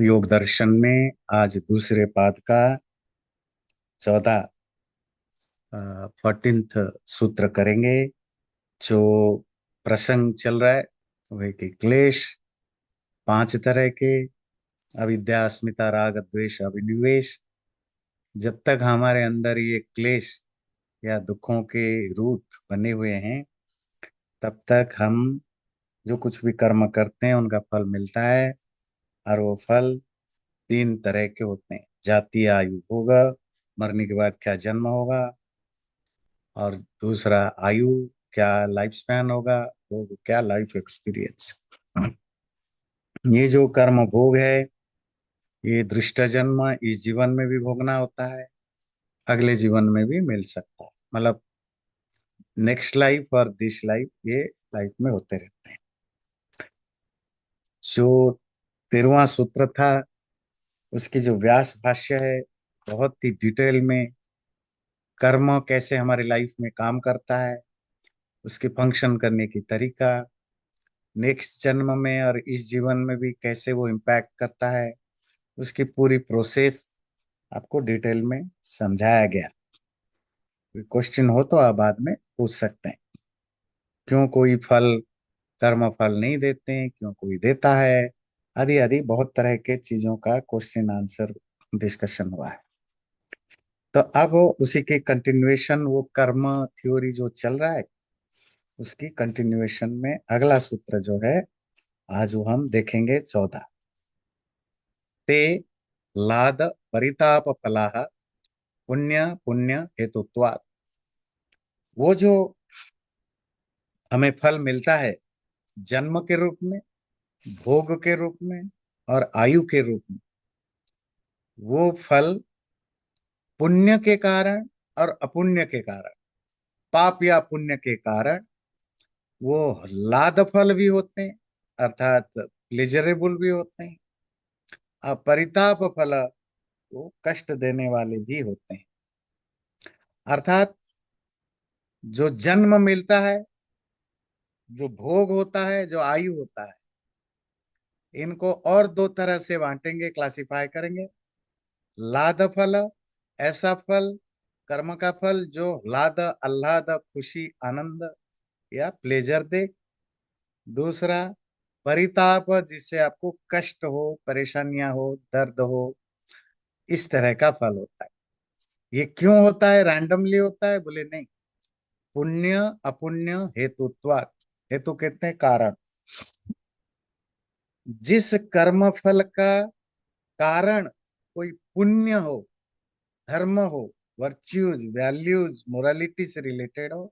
योग दर्शन में आज दूसरे पाद का 14 14th सूत्र करेंगे। जो प्रसंग चल रहा है वह कि क्लेश 5 तरह के, अविद्या अस्मिता राग द्वेष अभिनिवेश। जब तक हमारे अंदर ये क्लेश या दुखों के रूट बने हुए हैं, तब तक हम जो कुछ भी कर्म करते हैं उनका फल मिलता है। और वो फल 3 तरह के होते हैं। जाति आयु होगा, मरने के बाद क्या जन्म होगा, और दूसरा आयु क्या लाइफ स्पैन होगा, वो क्या लाइफ एक्सपीरियंस। ये जो कर्म भोग है, ये दृष्ट जन्म इस जीवन में भी भोगना होता है, अगले जीवन में भी मिल सकता है। मतलब नेक्स्ट लाइफ और दिस लाइफ, ये लाइफ में होते रहते हैं। जो 13वां सूत्र था, उसकी जो व्यास भाष्य है, बहुत ही डिटेल में कर्म कैसे हमारी लाइफ में काम करता है, उसके फंक्शन करने की तरीका, नेक्स्ट जन्म में और इस जीवन में भी कैसे वो इम्पैक्ट करता है, उसकी पूरी प्रोसेस आपको डिटेल में समझाया गया। क्वेश्चन हो तो आप बाद में पूछ सकते हैं। क्यों कोई फल कर्म फल नहीं देते हैं, क्यों कोई देता है, आदि आदि बहुत तरह के चीजों का क्वेश्चन आंसर डिस्कशन हुआ है। तो अब उसी के कंटिन्यूएशन, वो कर्म थ्योरी जो चल रहा है, उसकी कंटिन्यूएशन में अगला सूत्र जो है आज वो हम देखेंगे 14। ते लाद परिताप फलाह पुण्य पुण्य हेतुत्वात्। वो जो हमें फल मिलता है जन्म के रूप में, भोग के रूप में और आयु के रूप में, वो फल पुण्य के कारण और अपुण्य के कारण, पाप या पुण्य के कारण, वो लाद फल भी होते हैं, अर्थात प्लेजरेबल भी होते हैं, और परिताप फल वो कष्ट देने वाले भी होते हैं। अर्थात जो जन्म मिलता है, जो भोग होता है, जो आयु होता है, इनको और 2 तरह से बांटेंगे, क्लासिफाई करेंगे। लाद फल, ऐसा फल, कर्म का फल जो लाद आह्लाद खुशी आनंद या प्लेजर दे। दूसरा परिताप, जिससे आपको कष्ट हो, परेशानियां हो, दर्द हो, इस तरह का फल होता है। ये क्यों होता है? रैंडमली होता है? बोले नहीं। पुण्य अपुण्य हेतुत्वात्। हेतु कहते हैं कारण। जिस कर्म फल का कारण कोई पुण्य हो, धर्म हो, वर्च्यूज वैल्यूज मोरालिटी से रिलेटेड हो,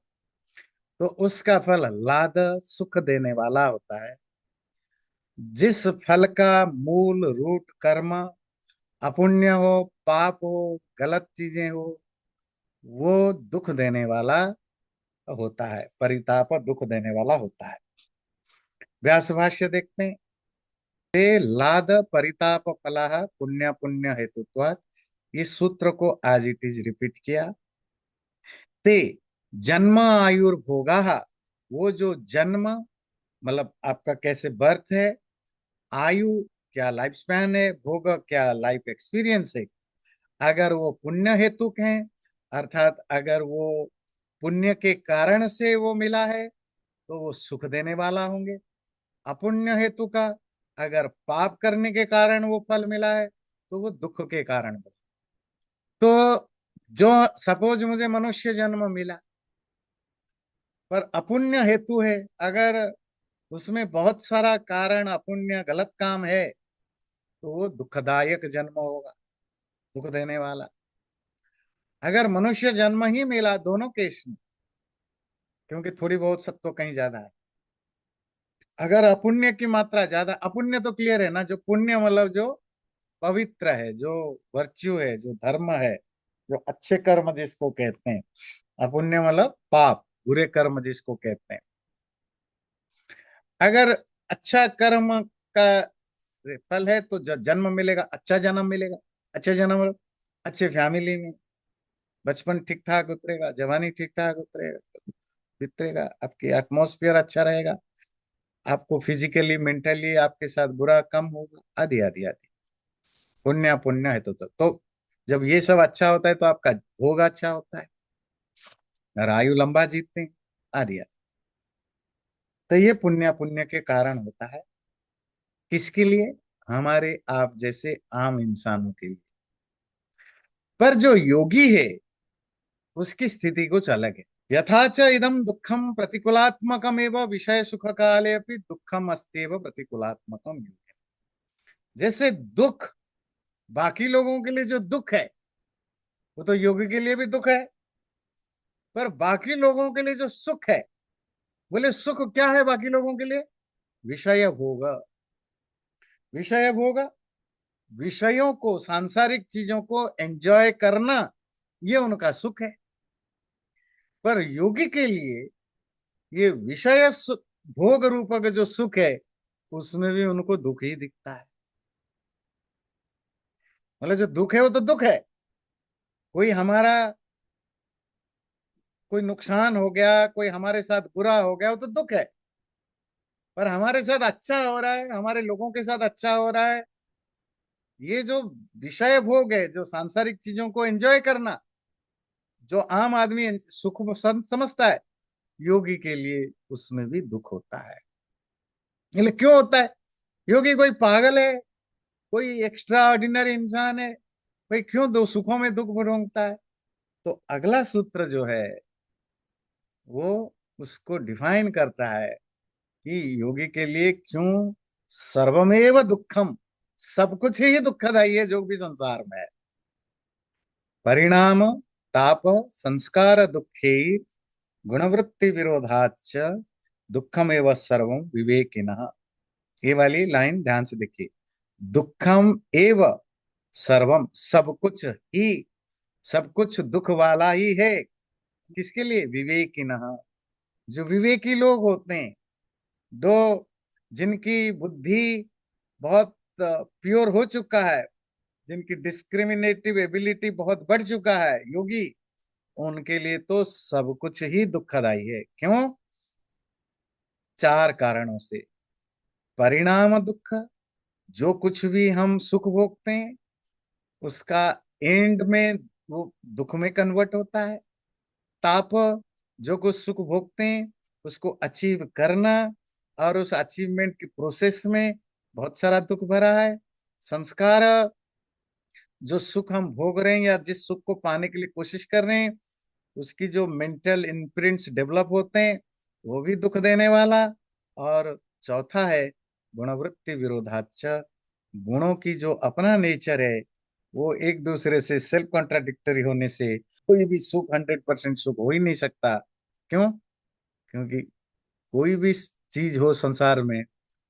तो उसका फल लाद सुख देने वाला होता है। जिस फल का मूल रूट कर्म अपुण्य हो, पाप हो, गलत चीजें हो, वो दुख देने वाला होता है, परिताप और दुख देने वाला होता है। व्यास भाष्य देखते हैं। ते लाद परिताप फलाह पुण्य पुण्य हेतुत्वात्। इस सूत्र को आज इट इज रिपीट किया। ते जन्म आयुर्भोगा, वो जो जन्म मतलब आपका कैसे बर्थ है, आयु क्या लाइफ स्पैन है, भोग क्या लाइफ एक्सपीरियंस है। अगर वो पुण्य हेतुक हैं, अर्थात अगर वो पुण्य के कारण से वो मिला है, तो वो सुख देने वाला होंगे। अपुण्य हेतु का, अगर पाप करने के कारण वो फल मिला है, तो वो दुख के कारण मिला। तो जो सपोज मुझे मनुष्य जन्म मिला, पर अपुण्य हेतु है, अगर उसमें बहुत सारा कारण अपुण्य गलत काम है, तो वो दुखदायक जन्म होगा, दुख देने वाला। अगर मनुष्य जन्म ही मिला, दोनों केस में, क्योंकि थोड़ी बहुत सब तो कहीं ज्यादा है। अगर अपुण्य की मात्रा ज्यादा, अपुण्य तो क्लियर है ना, जो पुण्य मतलब जो पवित्र है, जो वर्च्यू है, जो धर्म है, जो अच्छे कर्म जिसको कहते हैं। अपुण्य मतलब पाप, बुरे कर्म जिसको कहते हैं। अगर अच्छा कर्म का फल है, तो जन्म मिलेगा, अच्छा जन्म मिलेगा। अच्छा जन्म मतलब अच्छे फैमिली में, बचपन ठीक ठाक उतरेगा, जवानी ठीक ठाक उतरेगा, बितरेगा, आपकी एटमोस्फियर अच्छा रहेगा, आपको फिजिकली मेंटली आपके साथ बुरा कम होगा, आदि आदि आदि। पुण्य पुण्य है तो जब ये सब अच्छा होता है तो आपका भोग अच्छा होता है और आयु लंबा जीतते हैं आदि। तो ये पुण्य पुण्य के कारण होता है। किसके लिए? हमारे आप जैसे आम इंसानों के लिए। पर जो योगी है उसकी स्थिति कुछ अलग है। यथाच इदम दुखम प्रतिकूलात्मकमेव विषय सुख काले अपि दुखम अस्त्येव प्रतिकूलात्मकम। जैसे दुख बाकी लोगों के लिए जो दुख है वो तो योगी के लिए भी दुख है, पर बाकी लोगों के लिए जो सुख है, बोले सुख क्या है बाकी लोगों के लिए? विषय भोग। विषय भोग, विषयों को, सांसारिक चीजों को एंजॉय करना, ये उनका सुख है। पर योगी के लिए ये भोग रूप का जो सुख है उसमें भी उनको दुख ही दिखता है। मतलब जो दुख है वो तो दुख है। कोई हमारा कोई नुकसान हो गया, कोई हमारे साथ बुरा हो गया, वो तो दुख है। पर हमारे साथ अच्छा हो रहा है, हमारे लोगों के साथ अच्छा हो रहा है, ये जो विषय भोग है, जो सांसारिक चीजों को एंजॉय करना, जो आम आदमी सुख समझता है, योगी के लिए उसमें भी दुख होता है। मतलब क्यों होता है? योगी कोई पागल है, कोई एक्स्ट्रा ऑर्डिनरी इंसान है, भाई क्यों दो सुखों में दुख भोगता है? तो अगला सूत्र जो है वो उसको डिफाइन करता है कि योगी के लिए क्यों सर्वमेव दुखम, सब कुछ ही दुखदाई है जो भी संसार में है। परिणाम ताप संस्कार दुखे गुणवृत्ति विरोधाच दुखम एवं सर्वम विवेकिनः। ये वाली लाइन ध्यान से देखिए। दुखम एव सर्वम, सब कुछ ही, सब कुछ दुख वाला ही है। किसके लिए? विवेकिनः, जो विवेकी लोग होते हैं, दो जिनकी बुद्धि बहुत प्योर हो चुका है, जिनकी डिस्क्रिमिनेटिव एबिलिटी बहुत बढ़ चुका है, योगी, उनके लिए तो सब कुछ ही दुखदाई है। क्यों? चार कारणों से। परिणाम दुख, जो कुछ भी हम सुख भोगते हैं उसका एंड में वो दुख में कन्वर्ट होता है। ताप, जो कुछ सुख भोगते हैं उसको अचीव करना और उस अचीवमेंट की प्रोसेस में बहुत सारा दुख भरा है। संस्कार, जो सुख हम भोग रहे हैं या जिस सुख को पाने के लिए कोशिश कर रहे हैं उसकी जो मेंटल इम्प्रिंट्स डेवलप होते हैं वो भी दुख देने वाला। और चौथा है गुणवृत्ति विरोधाच, गुणों की जो अपना नेचर है वो एक दूसरे से सेल्फ कॉन्ट्राडिक्टरी होने से कोई भी सुख 100% सुख हो ही नहीं सकता। क्यों? क्योंकि कोई भी चीज हो संसार में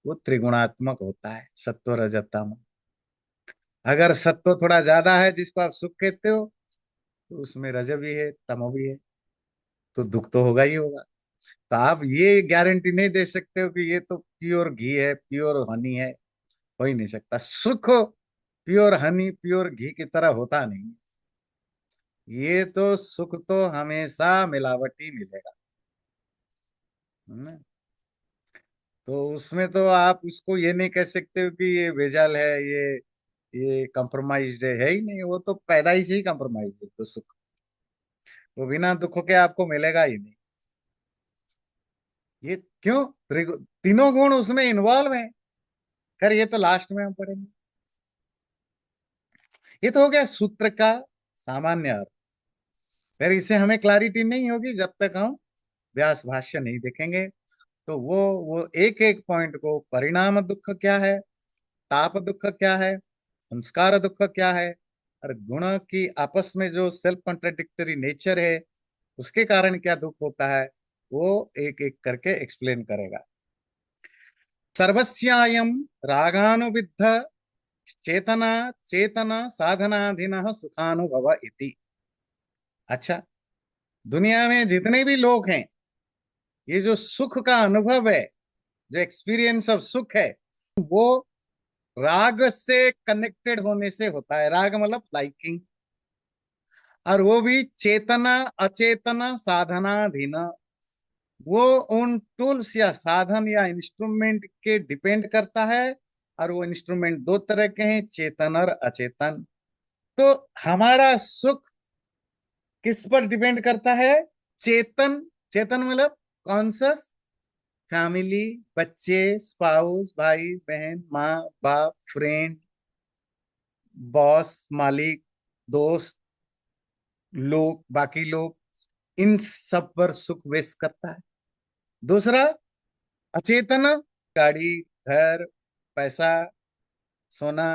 वो त्रिगुणात्मक होता है, सत्व रजत तम। अगर सत्व थोड़ा ज्यादा है जिसको आप सुख कहते हो तो उसमें रज भी है, तमो भी है, तो दुख तो होगा ही होगा। तो आप ये गारंटी नहीं दे सकते हो कि ये तो प्योर घी है, प्योर हनी है। हो ही नहीं सकता। सुख प्योर हनी प्योर घी की तरह होता नहीं। ये तो सुख तो हमेशा मिलावटी मिलेगा, है ना? तो उसमें तो आप उसको ये नहीं कह सकते हो कि ये भेजाल है, ये कॉम्प्रोमाइज्ड है ही नहीं। वो तो पैदा ही से ही कॉम्प्रोमाइज है। तो सुख वो बिना दुखों के आपको मिलेगा ही नहीं। ये क्यों? तीनों गुण उसमें इन्वॉल्व हैं। खैर ये तो लास्ट में हम पढ़ेंगे। ये तो हो गया सूत्र का सामान्य अर्थ। फिर इसे हमें क्लैरिटी नहीं होगी जब तक हम व्यास भाष्य नहीं देखेंगे। तो वो एक एक पॉइंट को, परिणाम दुख क्या है, ताप दुख क्या है, संस्कार दुख क्या है, और गुण की आपस में जो सेल्फ कॉन्ट्राडिक्टरी नेचर है उसके कारण क्या दुख होता है, वो एक एक करके एक्सप्लेन करेगा। सर्वस्यायम रागानुविद्ध चेतना चेतना साधनाधीन सुखानुभव इति। अच्छा, दुनिया में जितने भी लोग हैं, ये जो सुख का अनुभव है, जो एक्सपीरियंस ऑफ सुख है, वो राग से कनेक्टेड होने से होता है। राग मतलब लाइकिंग, और वो भी चेतना अचेतना साधनाधीन। वो उन टूल्स या साधन या इंस्ट्रूमेंट के डिपेंड करता है और वो इंस्ट्रूमेंट दो तरह के हैं, चेतन और अचेतन। तो हमारा सुख किस पर डिपेंड करता है? चेतन, चेतन मतलब कॉन्सियस, फैमिली, बच्चे, स्पाउस, भाई बहन, माँ बाप, फ्रेंड, बॉस, मालिक, दोस्त, लोग, बाकी लोग, इन सब पर सुख व्यस्त करता है। दूसरा अचेतन, गाड़ी, घर, पैसा, सोना,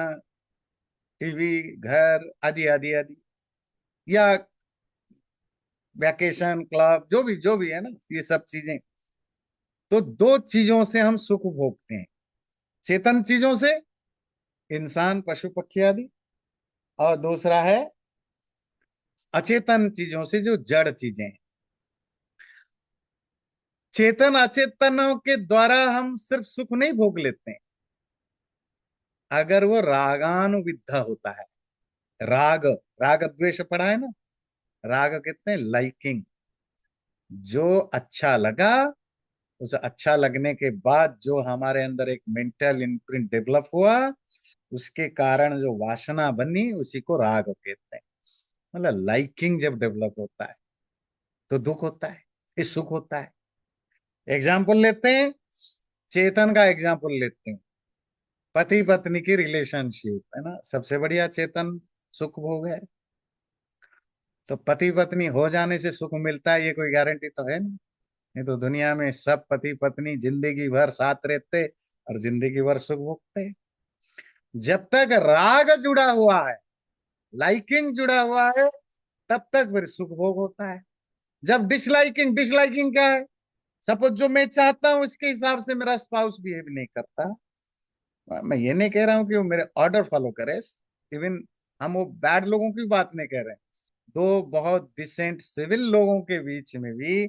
टीवी, घर आदि आदि आदि, या वैकेशन, क्लब, जो भी है ना, ये सब चीजें। तो दो चीजों से हम सुख भोगते हैं, चेतन चीजों से, इंसान, पशु पक्षी आदि, और दूसरा है अचेतन चीजों से, जो जड़ चीजें हैं। चेतन अचेतनों के द्वारा हम सिर्फ सुख नहीं भोग लेते हैं, अगर वो रागानुविद्ध होता है। राग, राग द्वेष पढ़ा है ना। राग कहते हैं लाइकिंग, जो अच्छा लगा, उस अच्छा लगने के बाद जो हमारे अंदर एक मेंटल इम्प्रिंट डेवलप हुआ, उसके कारण जो वासना बनी, उसी को राग कहते हैं। मतलब लाइकिंग जब डेवलप होता है तो दुख होता है, फिर सुख होता है। एग्जाम्पल लेते हैं, चेतन का एग्जाम्पल लेते हैं। पति पत्नी की रिलेशनशिप है ना, सबसे बढ़िया चेतन सुख भोग है। तो पति पत्नी हो जाने से सुख मिलता है, ये कोई गारंटी तो है नहीं। नहीं तो दुनिया में सब पति पत्नी जिंदगी भर साथ रहते और जिंदगी भर सुख भोगते। जब तक राग जुड़ा हुआ है, लाइकिंग जुड़ा हुआ है, तब तक फिर सुख भोग होता है। जब डिसलाइकिंग, डिसलाइकिंग क्या है? सपोज जो मैं चाहता हूं उसके हिसाब से मेरा स्पाउस बिहेव नहीं करता। मैं ये नहीं कह रहा हूं कि वो मेरे ऑर्डर फॉलो करे, इवन हम वो बैड लोगों की बात नहीं कह रहे हैं। दो बहुत डिसेंट सिविल लोगों के बीच में भी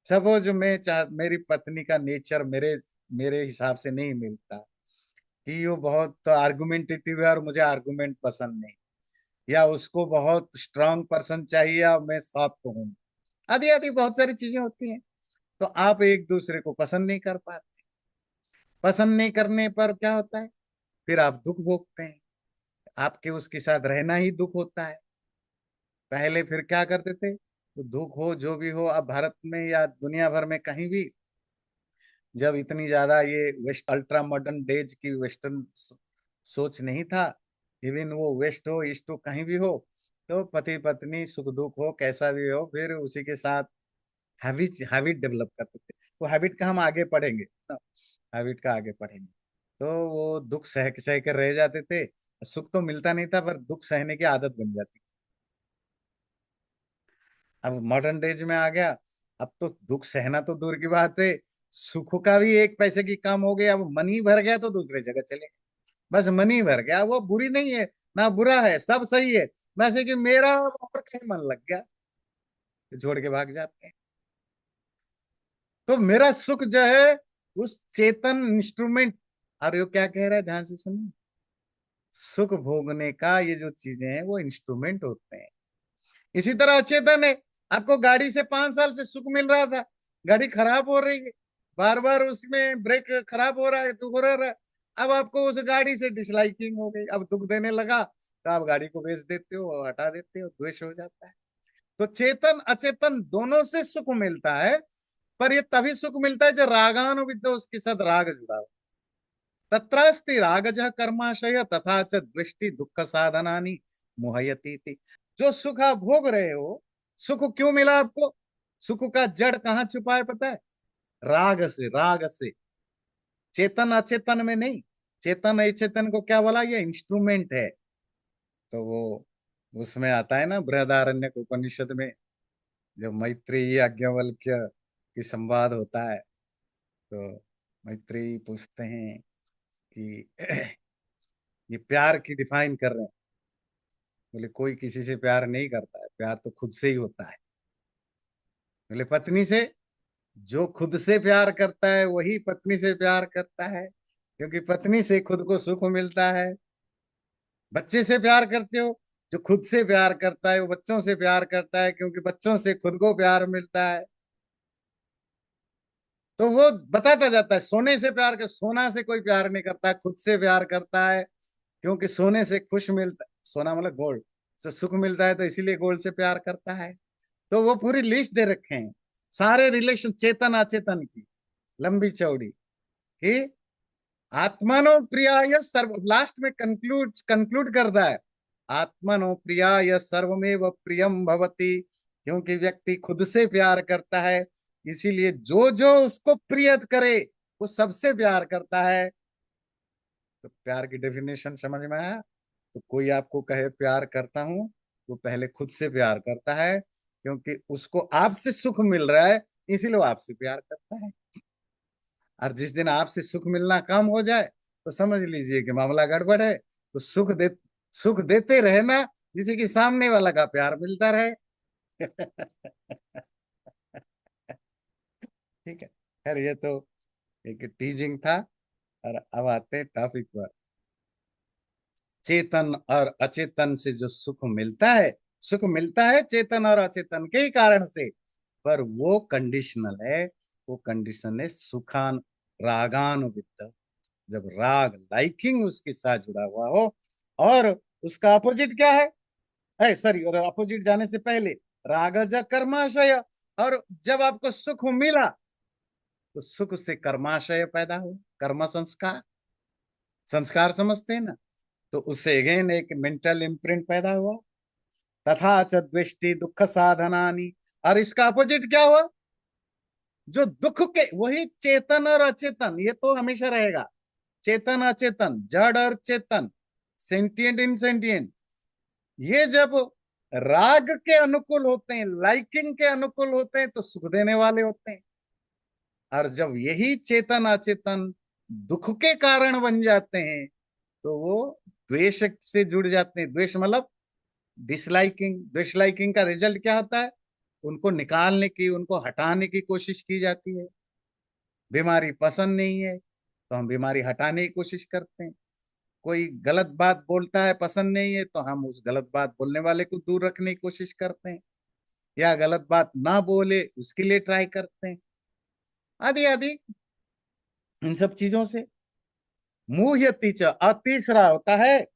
सपोज मैं चाह, मेरी पत्नी का नेचर मेरे मेरे हिसाब से नहीं मिलता, कि वो बहुत आर्गुमेंटेटिव है और मुझे आर्गुमेंट पसंद नहीं, या उसको बहुत स्ट्रांग पर्सन चाहिए और मैं सॉफ्ट हूँ, आदि आदि बहुत सारी चीजें होती हैं। तो आप एक दूसरे को पसंद नहीं कर पाते। पसंद नहीं करने पर क्या होता है? फिर आप दुख भोगते हैं, आपके उसके साथ रहना ही दुख होता है। पहले फिर क्या करते थे? तो दुख हो जो भी हो, अब भारत में या दुनिया भर में कहीं भी, जब इतनी ज्यादा ये वेस्ट अल्ट्रा मॉडर्न डेज की वेस्टर्न सोच नहीं था, इवन वो वेस्ट हो ईस्ट हो कहीं भी हो, तो पति पत्नी सुख दुख हो कैसा भी हो, फिर उसी के साथ हैबिट हैबिट डेवलप करते थे। वो हैबिट का हम आगे पढ़ेंगे ना, हैबिट का आगे पढ़ेंगे। तो वो दुख सह सह कर रह जाते थे, सुख तो मिलता नहीं था पर दुख सहने की आदत बन जाती। अब मॉडर्न डेज में आ गया, अब तो दुख सहना तो दूर की बात है, सुख का भी एक पैसे की कम हो गया। अब मनी भर गया तो दूसरे जगह चले गए। बस मनी भर गया, वो बुरी नहीं है ना बुरा है, सब सही है, वैसे कि मेरा और कहीं मन लग गया, तो छोड़ के भाग जाते हैं। तो मेरा सुख जो है उस चेतन इंस्ट्रूमेंट, और ये क्या कह रहा है ध्यान से सुनिए, सुख भोगने का ये जो चीजें हैं वो इंस्ट्रूमेंट होते हैं। इसी तरह अचेतन है, आपको गाड़ी से 5 साल से सुख मिल रहा था, गाड़ी खराब हो रही है, बार बार उसमें ब्रेक खराब हो रहा है, दुख हो रहा है। अब आपको उस गाड़ी से डिसलाइकिंग हो गई, अब दुख देने लगा, तो आप गाड़ी को बेच देते हो और हटा देते हो, द्वेष हो जाता है। तो चेतन अचेतन दोनों से सुख मिलता है, पर ये तभी सुख मिलता है जब रागानुविद्ध उसके साथ राग जुड़ा हो। तत्रास्ति रागजः कर्माशय तथा च दृष्टि दुख साधनानि मोहयती थी। जो सुख आप भोग रहे हो, सुख क्यों मिला आपको? सुख का जड़ कहाँ छुपा है पता है? राग से, राग से। चेतन अचेतन में नहीं। चेतन अचेतन को क्या बोला? ये इंस्ट्रूमेंट है। तो वो उसमें आता है ना बृहदारण्यक उपनिषद में, जब मैत्रेयी याज्ञवल्क्य की संवाद होता है, तो मैत्रेयी पूछते हैं कि ये प्यार की डिफाइन कर रहे हैं। बोले कोई किसी से प्यार नहीं करता है, प्यार तो खुद से ही होता है। बोले पत्नी से, जो खुद से प्यार करता है वही पत्नी से प्यार करता है, क्योंकि पत्नी से खुद को सुख मिलता है। बच्चे से प्यार करते हो, जो खुद से प्यार करता है वो बच्चों से प्यार करता है, क्योंकि बच्चों से खुद को प्यार मिलता है। तो वो बताता जाता है सोने से प्यार कर, सोना से कोई प्यार नहीं करता, खुद से प्यार करता है, क्योंकि सोने से खुश मिलता, सोना मतलब गोल्ड, तो सुख मिलता है, तो इसीलिए गोल्ड से प्यार करता है। तो वो पूरी लिस्ट दे रखे हैं, सारे रिलेशन चेतन अचेतन की, लंबी चौड़ी, कि आत्मनो प्रियाय सर्व, लास्ट में कंक्लूड करता है, आत्मनो प्रियाय सर्वमेव प्रियम भवति, क्योंकि व्यक्ति खुद से प्यार करता है, इसीलिए जो जो उसको प्रिय करे वो सबसे प्यार करता है। तो प्यार की डेफिनेशन समझ में आया? तो कोई आपको कहे प्यार करता हूं, वो पहले खुद से प्यार करता है, क्योंकि उसको आपसे सुख मिल रहा है, इसीलिए वो आपसे प्यार करता है। और जिस दिन आपसे सुख मिलना कम हो जाए, तो समझ लीजिए कि मामला गड़बड़ है। तो सुख देते रहे ना, जिसे कि सामने वाला का प्यार मिलता रहे। ठीक है, खैर ये तो एक टीजिंग था। और अब आते हैं टॉपिक पर। चेतन और अचेतन से जो सुख मिलता है, सुख मिलता है चेतन और अचेतन के ही कारण से, पर वो कंडीशनल है। वो कंडीशन है सुखान रागानुवित, जब राग लाइकिंग उसके साथ जुड़ा हुआ हो। और उसका अपोजिट क्या है सॉरी, और अपोजिट जाने से पहले, रागज कर्माशय। और जब आपको सुख मिला, तो सुख से कर्माशय पैदा हुआ, कर्म संस्कार, संस्कार समझते हैं ना, तो उससे अगेन एक मेंटल इम्प्रिंट पैदा हुआ। तथा च द्वेष्टि दुख साधनानी, और इसका अपोजिट क्या हुआ, जो दुख के, वही चेतन और अचेतन, ये तो हमेशा रहेगा, चेतन अचेतन, जड़ और चेतन, सेंटिएंट इनसेंटिएंट, ये जब राग के अनुकूल होते हैं, लाइकिंग के अनुकूल होते हैं, तो सुख देने वाले होते हैं। और जब यही चेतन अचेतन दुख के कारण बन जाते हैं, तो वो द्वेष से जुड़ जाते हैं। द्वेष मतलब डिसलाइकिंग, डिसलाइकिंग का रिजल्ट क्या होता है, उनको निकालने की, उनको हटाने की कोशिश की जाती है। बीमारी पसंद नहीं है, तो हम बीमारी हटाने की कोशिश करते हैं। कोई गलत बात बोलता है, पसंद नहीं है, तो हम उस गलत बात बोलने वाले को दूर रखने की कोशिश करते हैं, या गलत बात ना बोले उसके लिए ट्राई करते हैं, आदि आदि, इन सब चीजों से। मुह्यति च, और तीसरा होता है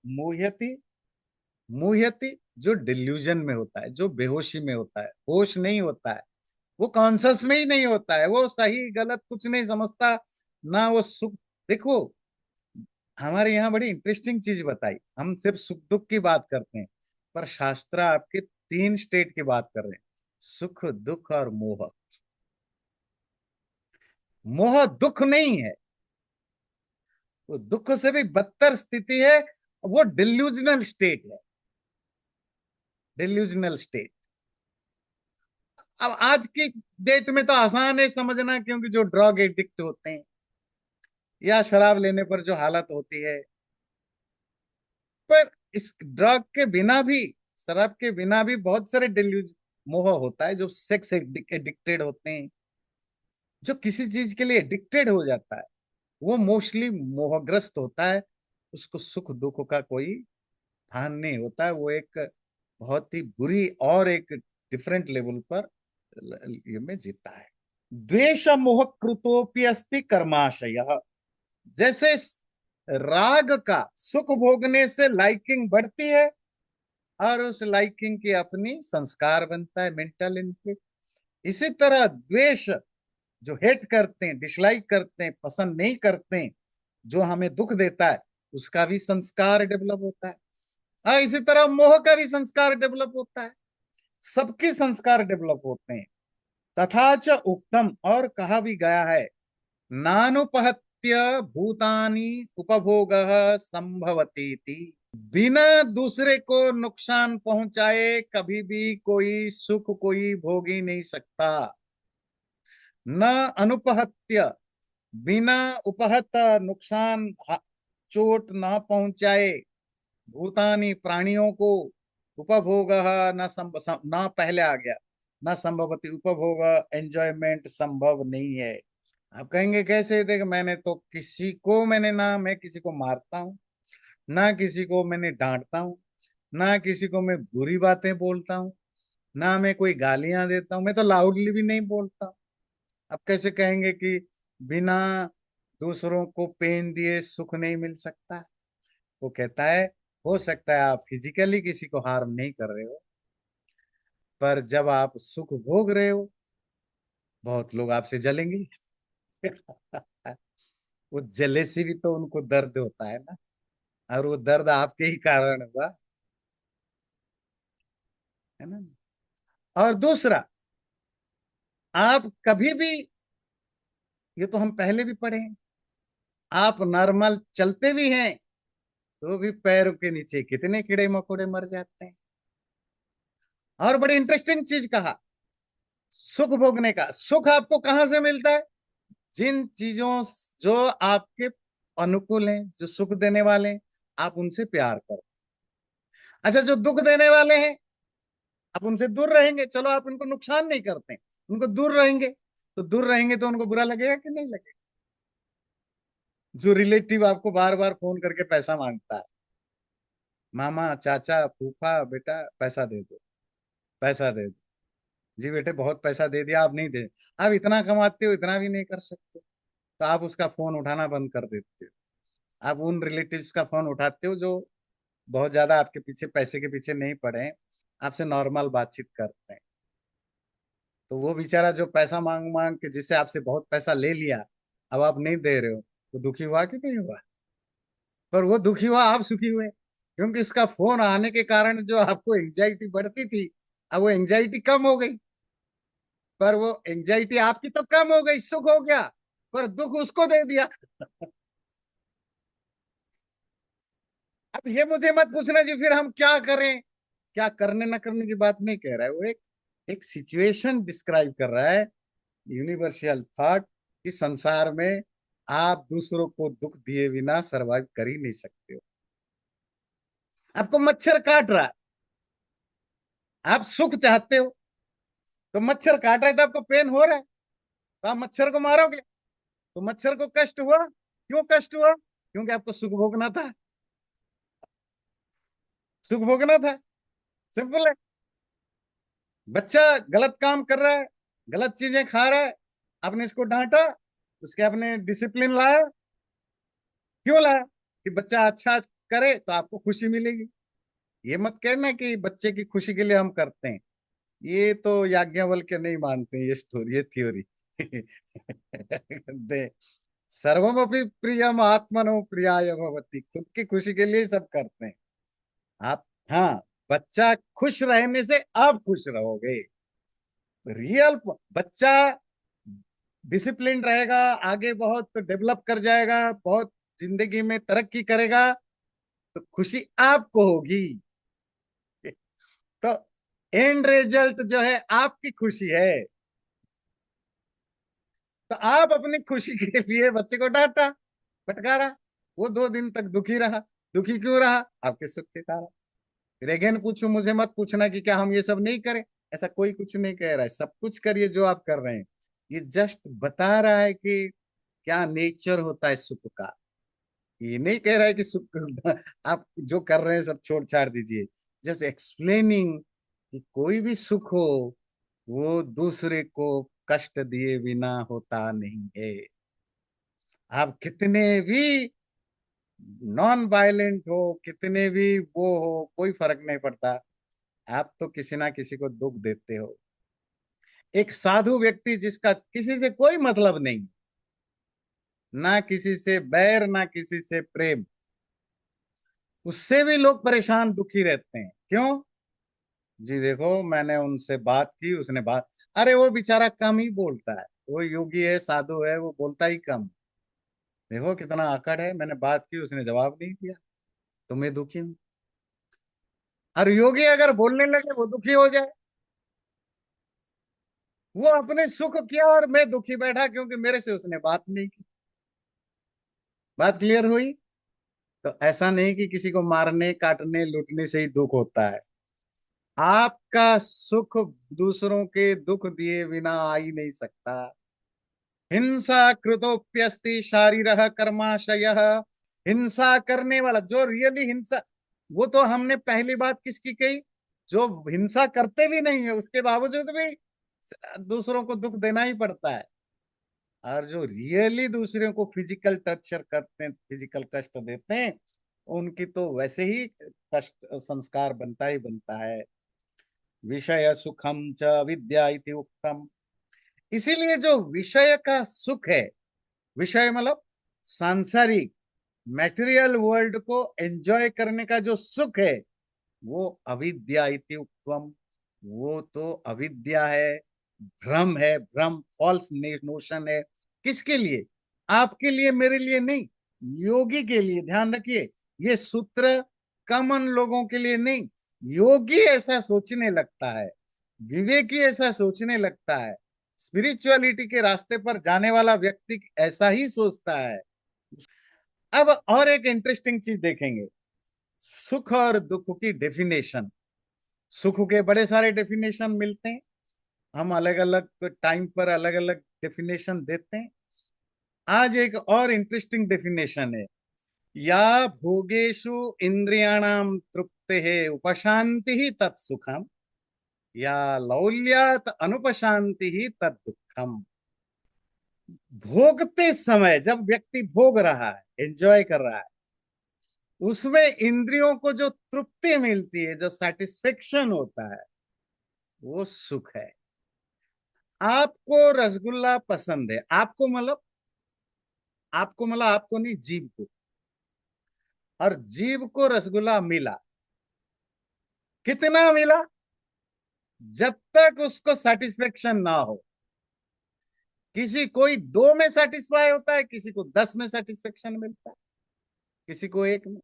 मुह्यति। मुह्यति जो डिल्यूजन में होता है, जो बेहोशी में होता है, होश नहीं होता है, वो कॉन्शस में ही नहीं होता है, वो सही गलत कुछ नहीं समझता, ना वो सुख। देखो, हमारे यहाँ बड़ी इंटरेस्टिंग चीज बताई, हम सिर्फ सुख दुख की बात करते हैं, पर शास्त्र आपके तीन स्टेट की बात कर रहे हैं, सुख दुख और मोह। मोह दुख नहीं है, वो दुख से भी बदतर स्थिति है, वो डिल्यूजनल स्टेट है, डिल्यूजनल स्टेट। अब आज की डेट में तो आसान है समझना, क्योंकि जो ड्रग एडिक्ट होते हैं, या शराब लेने पर जो हालत होती है, पर इस ड्रग के बिना भी, शराब के बिना भी बहुत सारे डिल्यूज, मोह होता है। जो सेक्स एडिक्टेड होते हैं, जो किसी चीज के लिए एडिक्टेड हो जाता है, वो मोस्टली मोहग्रस्त होता है। उसको सुख दुख का कोई भान नहीं होता है, वो एक बहुत ही बुरी और एक डिफरेंट लेवल पर ये में जीता है। द्वेष मोह कृतोपि अस्ति कर्माशय, जैसे राग का सुख भोगने से लाइकिंग बढ़ती है, और उस लाइकिंग की अपनी संस्कार बनता है, मेंटल इनपुट। इसी तरह द्वेष, जो हेट करते हैं, डिसलाइक करते हैं, पसंद नहीं करते हैं, जो हमें दुख देता है, उसका भी संस्कार डेवलप होता है। हाँ, इसी तरह मोह का भी संस्कार डेवलप होता है, सबके संस्कार डेवलप होते हैं। तथा च उक्तम, और कहा भी गया है, नानुपहत्य भूतानि उपभोग संभवती थी, बिना दूसरे को नुकसान पहुंचाए कभी भी कोई सुख कोई भोग ही नहीं सकता। न अनुपहत्य, बिना उपहत, नुकसान, चोट ना पहुंचाए, भूतानी प्राणियों को, उपभोग न न पहले आ गया, न संभवती, उपभोग एंजॉयमेंट संभव नहीं है। आप कहेंगे कैसे? देख, मैंने तो किसी को, मैंने ना मैं किसी को मारता हूँ, ना किसी को मैंने डांटता हूँ, ना किसी को मैं बुरी बातें बोलता हूँ, ना मैं कोई गालियां देता हूँ, मैं तो लाउडली भी नहीं बोलता। अब कैसे कहेंगे कि बिना दूसरों को पेन दिए सुख नहीं मिल सकता? वो कहता है हो सकता है आप फिजिकली किसी को हार्म नहीं कर रहे हो, पर जब आप सुख भोग रहे हो बहुत लोग आपसे जलेंगे। वो जलेसी भी तो उनको दर्द होता है ना, और वो दर्द आपके ही कारण हुआ, है ना। और दूसरा, आप कभी भी, ये तो हम पहले भी पढ़े हैं, आप नॉर्मल चलते भी हैं तो भी पैरों के नीचे कितने कीड़े मकोड़े मर जाते हैं। और बड़ी इंटरेस्टिंग चीज कहा, सुख भोगने का, सुख आपको कहां से मिलता है? जिन चीजों जो आपके अनुकूल हैं, जो सुख देने वाले हैं, आप उनसे प्यार करो। अच्छा, जो दुख देने वाले हैं आप उनसे दूर रहेंगे, चलो आप उनको नुकसान नहीं करते, उनको दूर रहेंगे, तो दूर रहेंगे तो उनको बुरा लगेगा कि नहीं लगेगा? जो रिलेटिव आपको बार बार फोन करके पैसा मांगता है, मामा चाचा फूफा, बेटा पैसा दे दो, पैसा दे दो, जी बेटे बहुत पैसा दे दिया, आप नहीं दे, आप इतना कमाते हो इतना भी नहीं कर सकते, तो आप उसका फोन उठाना बंद कर देते हो। आप उन रिलेटिव्स का फोन उठाते हो जो बहुत ज्यादा आपके पीछे, पैसे के पीछे नहीं पड़े हैं, आपसे नॉर्मल बातचीत करते हैं। तो वो बेचारा जो पैसा मांग मांग के जिससे आपसे बहुत पैसा ले लिया, अब आप नहीं दे रहे हो, तो दुखी हुआ कि नहीं हुआ? पर वो दुखी हुआ, आप सुखी हुए, क्योंकि इसका फोन आने के कारण जो आपको एंजाइटी बढ़ती थी, अब वो एंजाइटी कम हो गई। पर वो एंजाइटी आपकी तो कम हो गई, सुख हो गया, पर दुख उसको दे दिया। अब ये मुझे मत पूछना जी फिर हम क्या करें, क्या करने न करने की बात नहीं कह रहा है, वो एक एक सिचुएशन डिस्क्राइब कर रहा है, यूनिवर्सल थॉट, कि संसार में आप दूसरों को दुख दिए बिना सरवाइव कर ही नहीं सकते हो। आपको मच्छर काट रहा है, आप सुख चाहते हो, तो मच्छर काट रहा है तो आपको पेन हो रहा है, तो आप मच्छर को मारोगे, तो मच्छर को कष्ट हुआ, क्यों कष्ट हुआ? क्योंकि आपको सुख भोगना था, सुख भोगना था, सिंपल है। बच्चा गलत काम कर रहा है, गलत चीजें खा रहा है, आपने इसको डांटा, उसके आपने डिसिप्लिन लाया, क्यों लाया? कि बच्चा अच्छा करे तो आपको खुशी मिलेगी। ये मत कहना कि बच्चे की खुशी के लिए हम करते हैं, ये तो याज्ञवल्क्य नहीं मानते, ये स्टोरी, ये थ्योरी। दे सर्वमपि प्रियम आत्मनो प्रियाय भवति, खुद की खुशी के लिए सब करते हैं आप। हाँ, बच्चा खुश रहने से आप खुश रहोगे, रियल बच्चा डिसिप्लिन रहेगा, आगे बहुत डेवलप कर जाएगा, बहुत जिंदगी में तरक्की करेगा, तो खुशी आपको होगी। तो एंड रिजल्ट जो है आपकी खुशी है, तो आप अपनी खुशी के लिए बच्चे को डांटा, फटकारा, वो 2 दिन तक दुखी रहा, दुखी क्यों रहा? आपके सुख के कारण। फिर अगेन पूछो, मुझे मत पूछना कि क्या हम ये सब नहीं करें, ऐसा कोई कुछ नहीं कह रहा है, सब कुछ करिए जो आप कर रहे हैं। ये जस्ट बता रहा है कि क्या नेचर होता है सुख का, ये नहीं कह रहा है कि सुख आप जो कर रहे हैं सब छोड़ छाड़ दीजिए, जस्ट एक्सप्लेनिंग कि कोई भी सुख हो वो दूसरे को कष्ट दिए बिना होता नहीं है। आप कितने भी नॉन वायलेंट हो, कितने भी वो हो, कोई फर्क नहीं पड़ता, आप तो किसी ना किसी को दुख देते हो। एक साधु व्यक्ति जिसका किसी से कोई मतलब नहीं, ना किसी से बैर ना किसी से प्रेम, उससे भी लोग परेशान दुखी रहते हैं, क्यों? जी देखो मैंने उनसे बात की, उसने बात, अरे वो बेचारा कम ही बोलता है, वो योगी है साधु है, वो बोलता ही कम, देखो कितना आकड़ है, मैंने बात की उसने जवाब नहीं दिया, तो मैं दुखी हूँ। और योगी अगर बोलने लगे वो दुखी हो जाए, वो अपने सुख किया और मैं दुखी बैठा क्योंकि मेरे से उसने बात नहीं की। बात क्लियर हुई? तो ऐसा नहीं कि किसी को मारने काटने लूटने से ही दुख होता है, आपका सुख दूसरों के दुख दिए बिना आ ही नहीं सकता। हिंसा कृतोप्यस्ति शारीरः कर्माशयः, हिंसा करने वाला जो रियली हिंसा, वो तो हमने पहली बात किसकी कही, जो हिंसा करते भी नहीं है उसके बावजूद भी दूसरों को दुख देना ही पड़ता है। और जो रियली दूसरे को फिजिकल टर्चर करते हैं, फिजिकल कष्ट देते हैं, उनकी तो वैसे ही कष्ट संस्कार बनता ही बनता है। विषय सुखम च विद्या इति उक्तम। इसीलिए जो विषय का सुख है, विषय मतलब सांसारिक मैटेरियल वर्ल्ड को एंजॉय करने का जो सुख है, वो अविद्या इति उक्तम। वो तो अविद्या है, भ्रम है, भ्रम फॉल्स नोशन है। किसके लिए? आपके लिए, मेरे लिए नहीं, योगी के लिए। ध्यान रखिए, ये सूत्र कॉमन लोगों के लिए नहीं। योगी ऐसा सोचने लगता है, विवेकी ऐसा सोचने लगता है, स्पिरिचुअलिटी के रास्ते पर जाने वाला व्यक्ति ऐसा ही सोचता है। अब और एक इंटरेस्टिंग चीज देखेंगे, सुख और दुख की डेफिनेशन। सुख के बड़े सारे डेफिनेशन मिलते हैं, हम अलग अलग टाइम पर अलग अलग डेफिनेशन देते हैं। आज एक और इंटरेस्टिंग डेफिनेशन है, या भोगेशु इंद्रियाणाम तृप्ते है उपशांति ही तत्सुखम, या लौल्यात अनुपशांति ही तद्दुखम। भोगते समय जब व्यक्ति भोग रहा है, एंजॉय कर रहा है, उसमें इंद्रियों को जो तृप्ति मिलती है, जो सेटिस्फेक्शन होता है, वो सुख है। आपको रसगुल्ला पसंद है, आपको मतलब आपको नहीं, जीव को। और जीव को रसगुल्ला मिला, कितना मिला? जब तक उसको सेटिस्फेक्शन ना हो। किसी कोई दो में सेटिस्फाई होता है, किसी को 10 में सेटिस्फेक्शन मिलता है, किसी को एक में।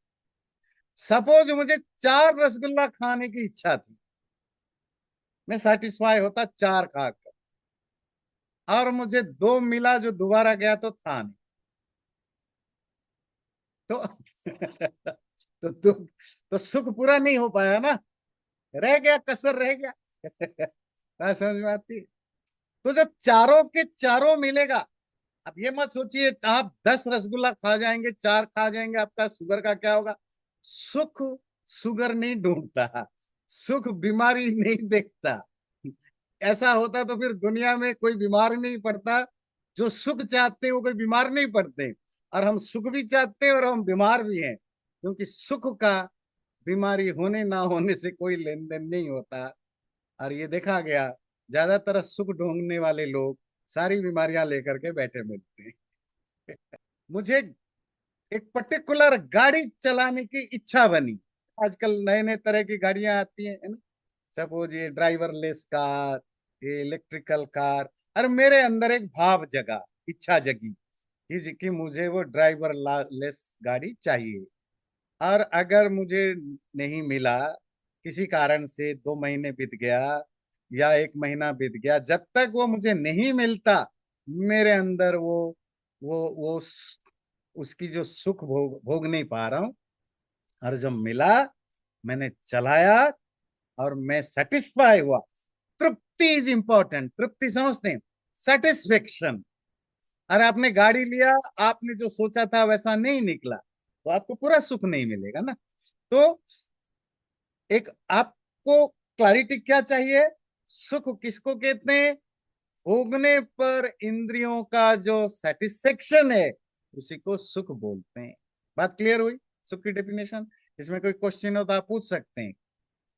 सपोज मुझे 4 रसगुल्ला खाने की इच्छा थी, मैं सेटिस्फाई होता 4 खाकर, और मुझे 2 मिला जो दोबारा गया तो था नहीं। तो तो सुख पूरा नहीं हो पाया ना, रह गया, कसर रह गया। बात समझ में आती है? तो जब चारों के चारों मिलेगा, अब ये मत सोचिए आप 10 रसगुल्ला खा जाएंगे, 4 खा जाएंगे, आपका शुगर का क्या होगा। सुख शुगर नहीं ढूंढता, सुख बीमारी नहीं देखता। ऐसा होता तो फिर दुनिया में कोई बीमार नहीं पड़ता। जो सुख चाहते हैं वो कोई बीमार नहीं पड़ते, और हम सुख भी चाहते हैं और हम बीमार भी हैं, क्योंकि सुख का बीमारी होने ना होने से कोई लेन देन नहीं होता। और ये देखा गया, ज्यादातर सुख ढूंढने वाले लोग सारी बीमारियां लेकर के बैठे मिलते हैं। मुझे एक पर्टिकुलर गाड़ी चलाने की इच्छा बनी। आजकल नए नए तरह की गाड़ियां आती हैं, है ना। सपोज ये ड्राइवरलेस कार, ये इलेक्ट्रिकल कार। और मेरे अंदर एक भाव जगा, इच्छा जगी कि मुझे वो ड्राइवर लेस गाड़ी चाहिए। और अगर मुझे नहीं मिला, किसी कारण से 2 महीने बीत गया या 1 महीना बीत गया, जब तक वो मुझे नहीं मिलता, मेरे अंदर वो उसकी जो सुख भोग नहीं पा रहा हूं। और जब मिला, मैंने चलाया और मैं सेटिस्फाई हुआ। तृप्ति इज इंपॉर्टेंट, तृप्ति समझते हैं, सेटिस्फेक्शन। अरे आपने गाड़ी लिया, आपने जो सोचा था वैसा नहीं निकला, तो आपको पूरा सुख नहीं मिलेगा ना। तो एक आपको क्लैरिटी क्या चाहिए, सुख किसको कहते हैं? भोगने पर इंद्रियों का जो सेटिस्फेक्शन है, उसी को सुख बोलते हैं। बात क्लियर हुई? सुख की डेफिनेशन। इसमें कोई क्वेश्चन हो तो आप पूछ सकते हैं।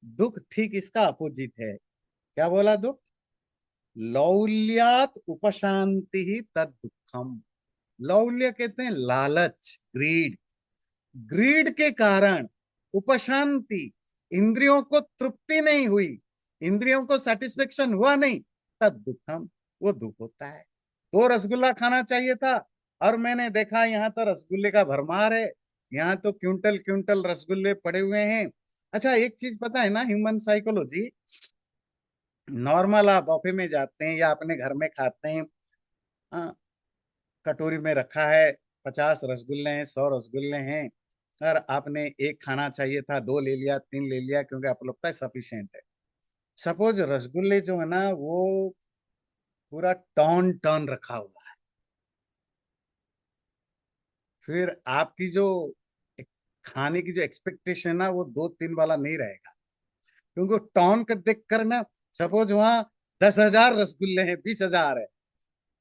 दुख ठीक इसका अपोजिट है। क्या बोला दुख? लौल्यात उपशांति ही तद दुखम। लौल्य कहते हैं लालच, ग्रीड। ग्रीड के कारण उपशांति, इंद्रियों को तृप्ति नहीं हुई, इंद्रियों को सेटिस्फेक्शन हुआ नहीं, तद दुखम, वो दुख होता है। तो रसगुल्ला खाना चाहिए था, और मैंने देखा यहाँ तो रसगुल्ले का भरमार है, यहाँ तो क्विंटल क्विंटल रसगुल्ले पड़े हुए हैं। अच्छा, एक चीज पता है ना, ह्यूमन साइकोलॉजी। नॉर्मल आप बफे में जाते हैं या अपने घर में खाते हैं, अ, कटोरी में रखा है, 50 रसगुल्ले हैं, 100 रसगुल्ले हैं, और आपने एक खाना चाहिए था, 2 ले लिया, 3 ले लिया, क्योंकि आपको लगता है सफिशिएंट है। सपोज रसगुल्ले जो है ना, वो पूरा टर्न टर्न रखा हुआ है, फिर आपकी जो एक खाने की जो एक्सपेक्टेशन है ना, वो 2-3 वाला नहीं रहेगा, क्योंकि टर्न कर देख कर ना, सपोज वहां 10,000 रसगुल्ले हैं, 20,000 है,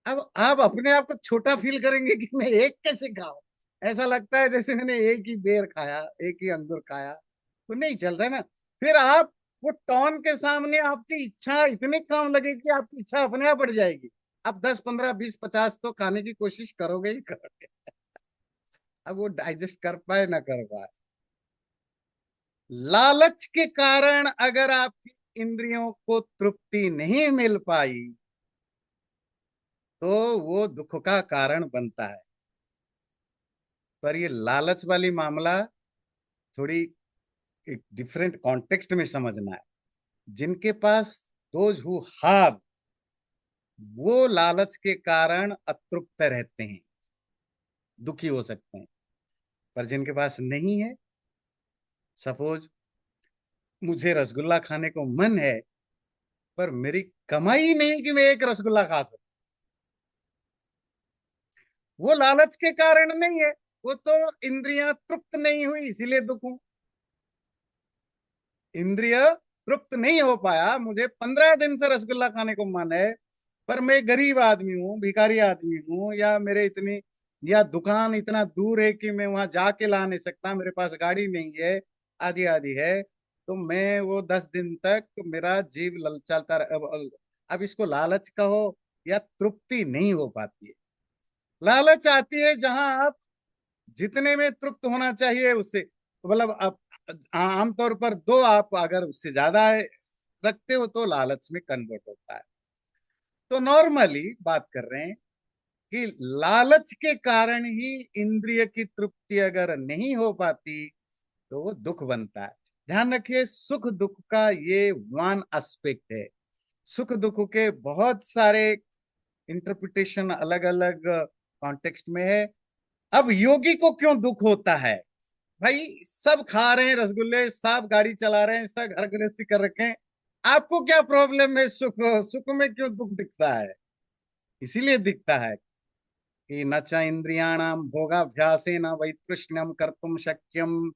अब आप अपने आप को छोटा फील करेंगे कि मैं एक कैसे खाऊं। ऐसा लगता है जैसे मैंने एक ही बेर खाया, एक ही अंगूर खाया, तो नहीं चलता है ना। फिर आप वो टॉन के सामने आपकी इच्छा इतनी कम लगेगी कि आपकी इच्छा अपने आप बढ़ जाएगी। आप 10 15 20 50 तो खाने की कोशिश करोगे ही करोगे। अब वो डाइजेस्ट कर पाए ना कर पाए। लालच के कारण अगर आपकी इंद्रियों को तृप्ति नहीं मिल पाई तो वो दुख का कारण बनता है। पर ये लालच वाली मामला थोड़ी एक डिफरेंट कॉन्टेक्स्ट में समझना है। जिनके पास दोज हु हैव, वो लालच के कारण अतृप्त रहते हैं, दुखी हो सकते हैं। पर जिनके पास नहीं है, सपोज मुझे रसगुल्ला खाने को मन है, पर मेरी कमाई नहीं कि मैं एक रसगुल्ला खा सकूं, वो लालच के कारण नहीं है, वो तो इंद्रियां तृप्त नहीं हुई इसीलिए दुख हूं। इंद्रिय तृप्त नहीं हो पाया, मुझे 15 दिन से रसगुल्ला खाने को मन है, पर मैं गरीब आदमी हूँ, भिखारी आदमी हूँ, या मेरे इतनी, या दुकान इतना दूर है कि मैं वहां जाके ला नहीं सकता, मेरे पास गाड़ी नहीं है, आदि आदि है, तो मैं वो 10 दिन तक मेरा जीव ललचाता अब इसको लालच कहो या तृप्ति नहीं हो पाती है। लालच आती है जहां आप जितने में तृप्त होना चाहिए उससे, मतलब अब आमतौर पर दो, आप अगर उससे ज्यादा रखते हो तो लालच में कन्वर्ट होता है। तो नॉर्मली बात कर रहे हैं कि लालच के कारण ही इंद्रिय की तृप्ति अगर नहीं हो पाती तो वो दुख बनता है। ध्यान रखिए, सुख दुख का ये वन एस्पेक्ट है। सुख दुख के बहुत सारे इंटरप्रिटेशन अलग अलग कॉन्टेक्स्ट में है। अब योगी को क्यों दुख होता है? भाई सब खा रहे हैं रसगुल्ले, सब गाड़ी चला रहे हैं, सब घर गृहस्थी कर रखे हैं, आपको क्या प्रॉब्लम है? सुख सुख में क्यों दुख दिखता है? इसीलिए दिखता है कि न च इंद्रियाणाम भोगाभ्यासेन वैतृष्ण्यम कर्तुम शक्यम।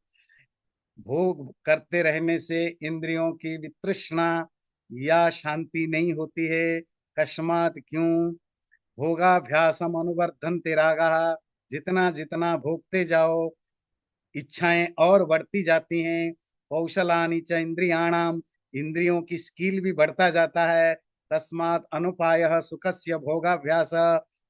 भोग करते रहने से इंद्रियों की वितृष्णा या शांति नहीं होती है। कस्मात क्यों? भोगाभ्यासम अनुवर्धन्ते रागा। जितना जितना भोगते जाओ इच्छाएं और बढ़ती जाती हैं। कौशलानि च इंद्रियाणाम, इंद्रियों की स्किल भी बढ़ता जाता है। तस्मात् अनुपायः सुखस्य भोगाभ्यास,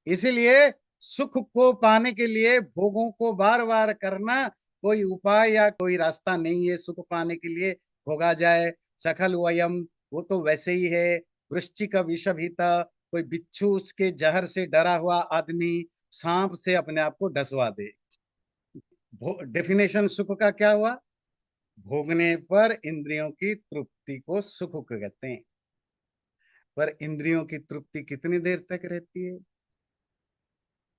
इसीलिए सुख को पाने के लिए भोगों को बार बार करना कोई उपाय या कोई रास्ता नहीं है। सुख पाने के लिए भोगा जाए। सखल वयम, वो तो वैसे ही है। वृश्चिक विषभीता, कोई बिच्छू उसके जहर से डरा हुआ आदमी सांप से अपने आप को डसवा दे। डेफिनेशन सुख का क्या हुआ? भोगने पर इंद्रियों की तृप्ति को सुख कहते हैं। पर इंद्रियों की तृप्ति कितनी देर तक रहती है?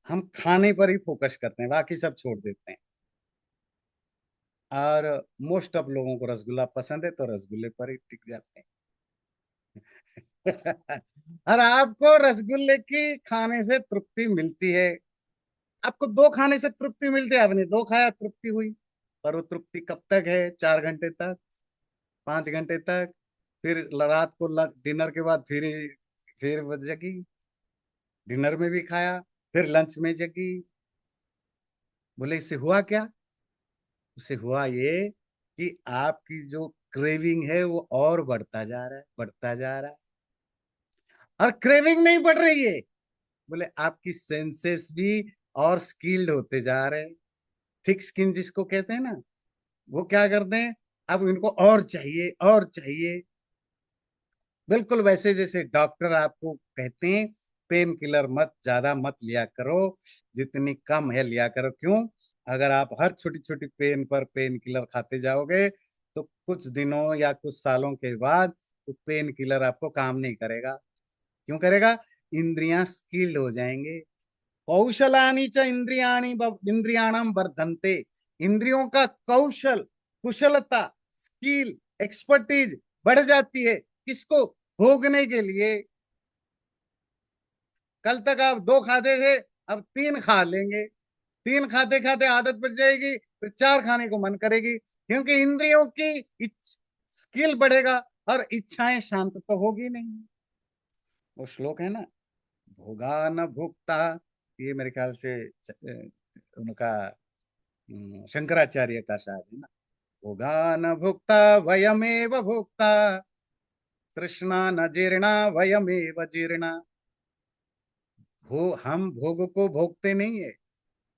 हम खाने पर ही फोकस करते हैं, बाकी सब छोड़ देते हैं। और मोस्ट ऑफ लोगों को रसगुल्ला पसंद है तो रसगुल्ले पर ही टिक जाते हैं। और आपको रसगुल्ले की खाने से तृप्ति मिलती है। आपको दो खाने से तृप्ति मिलती है, आपने दो खाया तृप्ति हुई, पर वो तृप्ति कब तक है? 4 घंटे तक, 5 घंटे तक। फिर रात को डिनर के बाद फिर वो जगी, डिनर में भी खाया, फिर लंच में जगी। बोले इससे हुआ क्या? उससे हुआ ये कि आपकी जो क्रेविंग है वो और बढ़ता जा रहा है, बढ़ता जा रहा है। और क्रेविंग नहीं बढ़ रही है, बोले आपकी सेंसेस भी और स्किल्ड होते जा रहे हैं। थिक स्किन जिसको कहते हैं ना, वो क्या करते हैं, अब इनको और चाहिए और चाहिए। बिल्कुल वैसे जैसे डॉक्टर आपको कहते हैं पेन किलर मत ज्यादा मत लिया करो, जितनी कम है लिया करो। क्यों? अगर आप हर छोटी छोटी पेन पर पेन किलर खाते जाओगे तो कुछ दिनों या कुछ सालों के बाद तो पेन किलर आपको काम नहीं करेगा। क्यों करेगा? इंद्रियां स्किल्ड हो जाएंगे। कौशलानी च इंद्रियाणी इंद्रियाणाम वर्धन्ते, इंद्रियों का कौशल, कुशलता, स्किल, एक्सपर्टीज बढ़ जाती है। किसको? भोगने के लिए। कल तक आप दो खाते थे, अब तीन खा लेंगे। तीन खाते खाते आदत पड़ जाएगी, फिर चार खाने को मन करेगी, क्योंकि इंद्रियों की स्किल बढ़ेगा और इच्छाएं शांत तो होगी नहीं। वो श्लोक है ना, भोगा न भुक्ता, ये मेरे ख्याल से उनका शंकराचार्य का शायद है ना। भोगा न भुक्ता वयमेव भुक्ता, तृष्णा न जीर्णा वयमेव जीर्णा। हम भोग को भोगते नहीं है,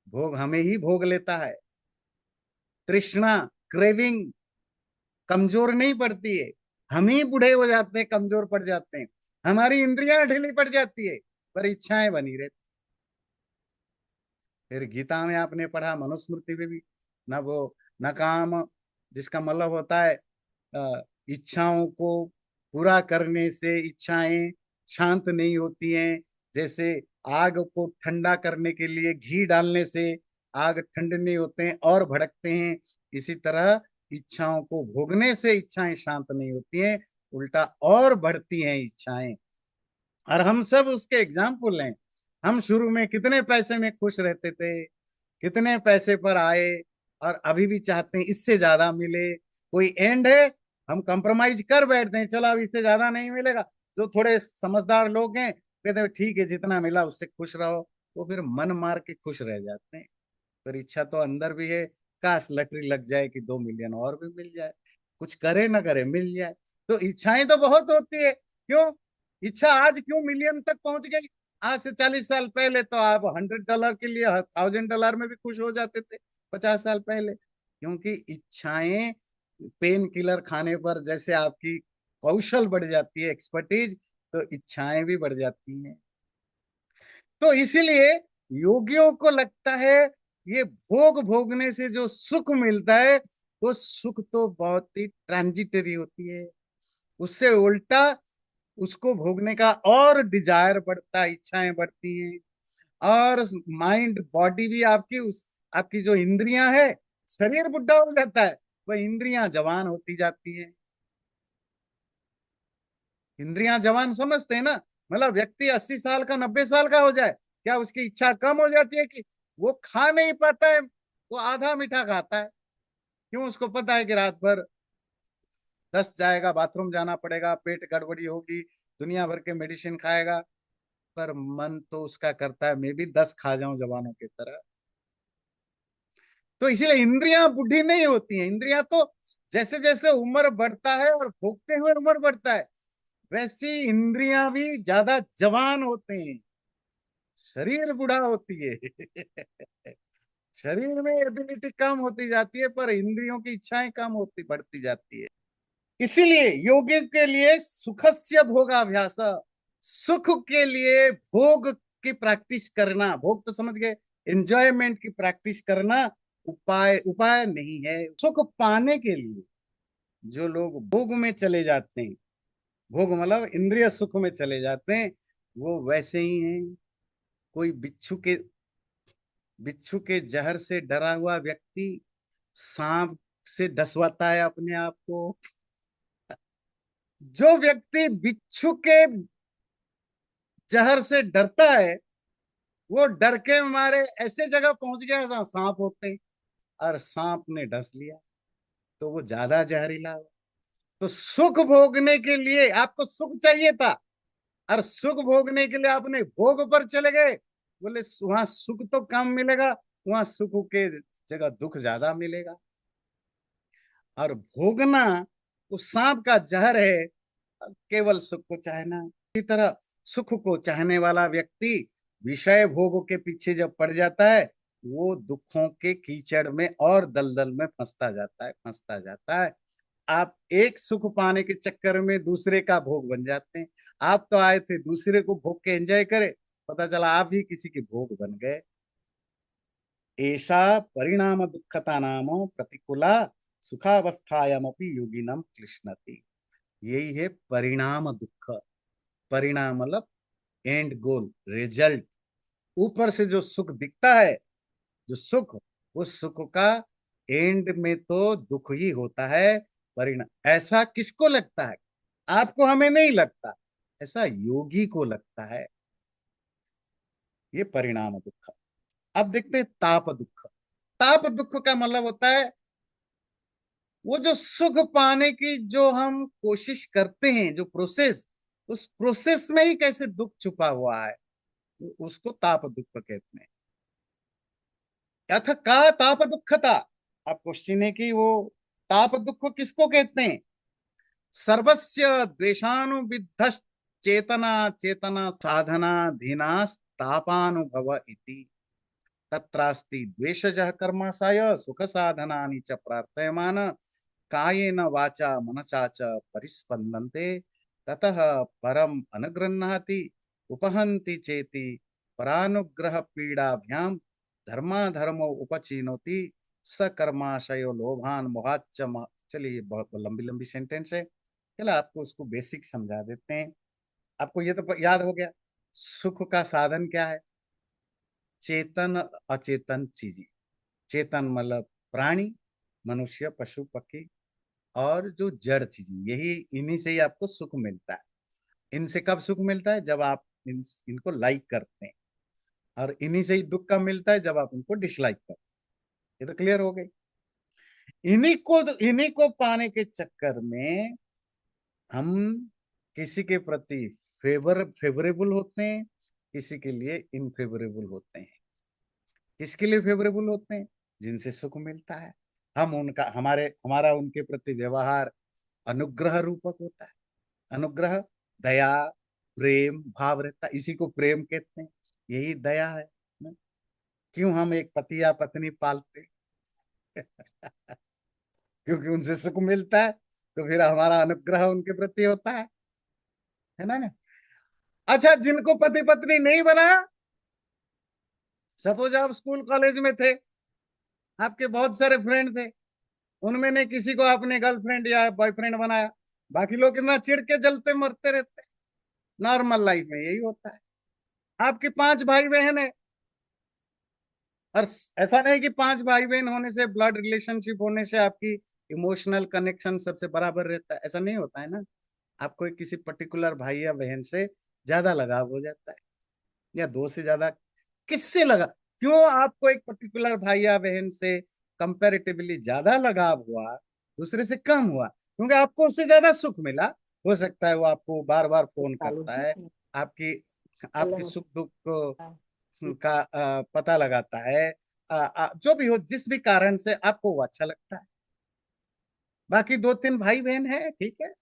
भोग हमें ही भोग लेता है। तृष्णा, क्रेविंग कमजोर नहीं पड़ती है, हम ही बूढ़े हो जाते हैं, कमजोर पड़ जाते हैं। हमारी इंद्रियां ढीली पड़ जाती है, पर इच्छाएं बनी रहती। फिर गीता में आपने पढ़ा, मनुस्मृति में भी, न वो न काम, जिसका मतलब होता है इच्छाओं को पूरा करने से इच्छाएं शांत नहीं होती हैं। जैसे आग को ठंडा करने के लिए घी डालने से आग ठंडे नहीं होते हैं और भड़कते हैं, इसी तरह इच्छाओं को भोगने से इच्छाएं शांत नहीं होती हैं, उल्टा और बढ़ती हैं इच्छाएं। और हम सब उसके एग्जाम्पल हैं। हम शुरू में कितने पैसे में खुश रहते थे, कितने पैसे पर आए, और अभी भी चाहते हैं इससे ज्यादा मिले। कोई एंड है, हम कंप्रोमाइज कर बैठते हैं, चलो अब इससे ज्यादा नहीं मिलेगा। जो थोड़े समझदार लोग हैं कहते हैं ठीक है जितना मिला उससे खुश रहो, वो फिर मन मार के खुश रह जाते हैं। पर इच्छा तो अंदर भी है, काश लटरी लग जाए कि 2 मिलियन और भी मिल जाए, कुछ करे ना करे मिल जाए। तो इच्छाएं तो बहुत होती है, क्यों? इच्छा आज क्यों मिलियन तक पहुंच गई? आज से 40 साल पहले तो आप $100 के लिए $1000 में भी खुश हो जाते थे, 50 साल पहले। क्योंकि इच्छाएं, पेन किलर खाने पर जैसे आपकी कौशल बढ़ जाती है, एक्सपर्टीज, तो इच्छाएं भी बढ़ जाती हैं। तो इसीलिए योगियों को लगता है ये भोग भोगने से जो सुख मिलता है, वो सुख तो बहुत ही ट्रांजिटरी होती है। उससे उल्टा उसको भोगने का और डिजायर बढ़ता है, इच्छाएं बढ़ती हैं। और माइंड बॉडी भी आपकी, उस आपकी जो इंद्रियां है, शरीर बुढ़ा हो जाता है, वह इंद्रियां जवान होती जाती हैं। इंद्रियां जवान समझते हैं ना, मतलब व्यक्ति 80 साल का, 90 साल का हो जाए, क्या उसकी इच्छा कम हो जाती है? कि वो खा नहीं पाता है, वो आधा मीठा खाता है। क्यों? उसको पता है कि रात भर दस्त जाएगा, बाथरूम जाना पड़ेगा, पेट गड़बड़ी होगी, दुनिया भर के मेडिसिन खाएगा, पर मन तो उसका करता है मैं भी 10 खा जाऊं जवानों की तरह। तो इसीलिए इंद्रियां बुढ़ी नहीं होती हैं। इंद्रियां तो जैसे जैसे उम्र बढ़ता है और भोगते हुए उम्र बढ़ता है, वैसी इंद्रियां भी ज्यादा जवान होते हैं, शरीर बुढ़ा होती है। शरीर में एबिलिटी कम होती जाती है, पर इंद्रियों की इच्छाएं कम होती बढ़ती जाती है। इसीलिए योगी के लिए सुखस्य भोगाभ्यास, सुख के लिए भोग की प्रैक्टिस करना, भोग तो समझ गए, एंजॉयमेंट की प्रैक्टिस करना उपाय उपाय नहीं है। सुख पाने के लिए जो लोग भोग में चले जाते हैं, भोग मतलब इंद्रिय सुख में चले जाते हैं, वो वैसे ही हैं। कोई बिच्छू के जहर से डरा हुआ व्यक्ति सांप से डसवाता है अपने आप को। जो व्यक्ति बिच्छू के जहर से डरता है, वो डर के मारे ऐसे जगह पहुंच गया जहां सांप होते हैं, और सांप ने डस लिया, तो वो ज्यादा जहरीला हुआ। तो सुख भोगने के लिए आपको सुख चाहिए था, और सुख भोगने के लिए आपने भोग पर चले गए, बोले वहां सुख तो कम मिलेगा, वहां सुख के जगह दुख ज्यादा मिलेगा। और भोगना वो सांप का जहर है, केवल सुख को चाहना। इसी तरह सुख को चाहने वाला व्यक्ति विषय भोग के पीछे जब पड़ जाता है, वो दुखों के कीचड़ में और दलदल में फंसता जाता है, फंसता जाता है। आप एक सुख पाने के चक्कर में दूसरे का भोग बन जाते हैं। आप तो आए थे दूसरे को भोग के एंजॉय करे, पता चला आप ही किसी के भोग बन गए। ऐसा परिणाम दुखता नाम प्रतिकूला सुखावस्थायामपि योगिनम क्लिश्नति। यही है परिणाम दुख। परिणाम मतलब एंड गोल, रिजल्ट। ऊपर से जो सुख दिखता है, जो सुख, उस सुख का एंड में तो दुख ही होता है। परिणाम ऐसा किसको लगता है? आपको, हमें नहीं लगता, ऐसा योगी को लगता है। ये परिणाम दुख। अब देखते हैं ताप दुख। ताप दुख का मतलब होता है वो जो सुख पाने की जो हम कोशिश करते हैं, जो प्रोसेस, उस प्रोसेस में ही कैसे दुख छुपा हुआ है। उसको ताप दुख कहते हैं। अथ का ताप दुखता, आप क्वेश्चन है कि वो ताप दुख किसको कहते हैं? सर्वस्य द्वेषानुविद्ध चेतना चेतना साधना धीनास्तापानुभव इति तत्रास्ति द्वेषजः कर्मसाय सुख साधनानि च प्रार्थयमान कायेन वाचा मनसा च परिस्पन्दन्ते ततः परम अनुगृह्णाति उपहन्ति चेति परानुग्रह पीड़ाभ्यां धर्माधर्मो उपचिनोति स कर्माशयो लोभान मोहाच्च चलिए बहुत लंबी लंबी सेंटेंस है, चलो आपको उसको बेसिक समझा देते हैं। आपको ये तो याद हो गया, सुख का साधन क्या है? चेतन अचेतन चीजें। चेतन मतलब प्राणी, मनुष्य, पशु पक्षी और जो जड़ चीजें, यही इन्हीं से ही आपको सुख मिलता है। इनसे कब सुख मिलता है? जब आप इनको लाइक करते हैं। और इन्हीं से ही दुख कब मिलता है? जब आप इनको डिसलाइक करते हैं। ये तो क्लियर हो गई। इन्हीं को पाने के चक्कर में हम किसी के प्रति फेवरेबल होते हैं, किसी के लिए इनफेवरेबल होते हैं। किसके लिए फेवरेबल होते हैं? जिनसे सुख मिलता है। हम उनका हमारा उनके प्रति व्यवहार अनुग्रह रूपक होता है। अनुग्रह, दया, प्रेम भाव रहता है, इसी को प्रेम कहते हैं। यही दया है ना? क्यों हम एक पति या पत्नी पालते हैं? क्योंकि उनसे सुख मिलता है, तो फिर हमारा अनुग्रह उनके प्रति होता है ना? अच्छा, जिनको पति पत्नी नहीं बनाया, सपोज आप स्कूल कॉलेज में थे, आपके बहुत सारे फ्रेंड थे, उनमें ने किसी को अपने गर्लफ्रेंड या बॉयफ्रेंड बनाया, बाकी लोग इतना चिढ़ के जलते मरते रहते। नॉर्मल लाइफ में यही होता है। आपके 5 भाई बहन है, और ऐसा नहीं कि 5 भाई बहन होने से, ब्लड रिलेशनशिप होने से आपकी इमोशनल कनेक्शन सबसे बराबर रहता है, ऐसा नहीं होता है ना। आपको किसी पर्टिकुलर भाई या बहन से ज्यादा लगाव हो जाता है, या दो से ज्यादा। किससे लगा, क्यों आपको एक पर्टिकुलर भाई या बहन से कंपैरेटिवली ज्यादा लगाव हुआ, दूसरे से कम हुआ? क्योंकि आपको उससे ज्यादा सुख मिला। हो सकता है वो आपको बार बार फोन चालू करता जी। है, आपकी आपकी अल्लाह सुख दुख को मुबारक। का पता लगाता है। जो भी हो, जिस भी कारण से आपको वो अच्छा लगता है। बाकी 2-3 भाई बहन है, ठीक है,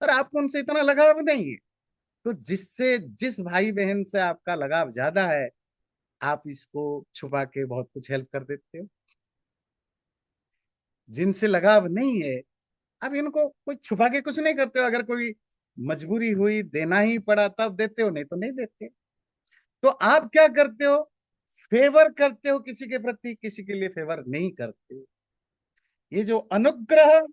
पर आपको उनसे इतना लगाव नहीं है। तो जिस भाई बहन से आपका लगाव ज्यादा है, आप इसको छुपा के बहुत कुछ हेल्प कर देते हो। जिनसे लगाव नहीं है, आप इनको कोई छुपा के कुछ नहीं करते हो। अगर कोई मजबूरी हुई, देना ही पड़ा, तब देते हो, नहीं तो नहीं देते। तो आप क्या करते हो? फेवर करते हो किसी के प्रति, किसी के लिए फेवर नहीं करते हो। ये जो अनुग्रह,